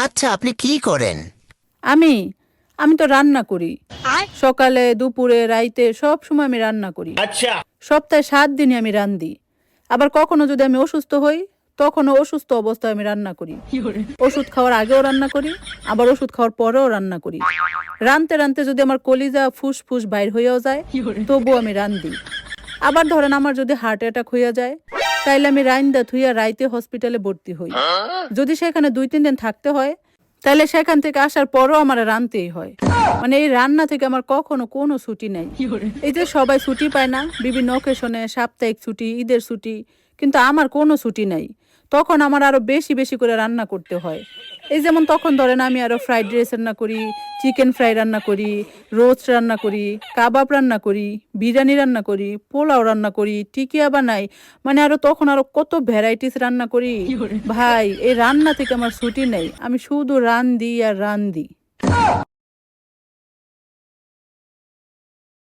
আচ্ছা, আপনি কি করেন? আমি আমি তো রান্না করি। সকালে, দুপুরে, রাইতে সব সময় আমি রান্না করি। সপ্তাহে 7 দিনই আমি রান্ধি। আবার কখনো যদি আমি অসুস্থ হই, তখনও অসুস্থ অবস্থায় আমি রান্না করি। ওষুধ খাওয়ার আগেও রান্না করি, আবার ওষুধ খাওয়ার পরেও রান্না করি। রানতে রানতে যদি আমার কলিজা ফুসফুস বাইর হইয়াও যায়, তবুও আমি রান্ধি। আবার ধরেন আমার যদি হার্ট অ্যাটাক হইয়া যায়, তাইলে আমি রাইন্দা থুইয়া রাইতে হসপিটালে ভর্তি হই। যদি সেখানে 2-3 দিন থাকতে হয়, তাহলে সেখান থেকে আসার পরও আমার রানতেই হয়। মানে এই রান্না থেকে আমার কখনো কোনো ছুটি নাই। এই যে সবাই ছুটি পায় না বিভিন্ন অকেশনে, সাপ্তাহিক ছুটি, ঈদের ছুটি, কিন্তু আমার কোনো ছুটি নাই। তখন আমার আরো বেশি বেশি করে রান্না করতে হয়। এই যেমন তখন ধরেন আমি আরো ফ্রাইড রাইস রান্না করি, চিকেন ফ্রাই রান্না করি, রোস্ট রান্না করি, কাবাব রান্না করি, বিরিয়ানি রান্না করি, পোলাও রান্না করি, টিকিয়া বানাই। মানে আরো তখন আরো কত ভ্যারাইটিস রান্না করি। ভাই এই রান্না থেকে আমার ছুটি নেই, আমি শুধু রান্ধি আর রান্ধি।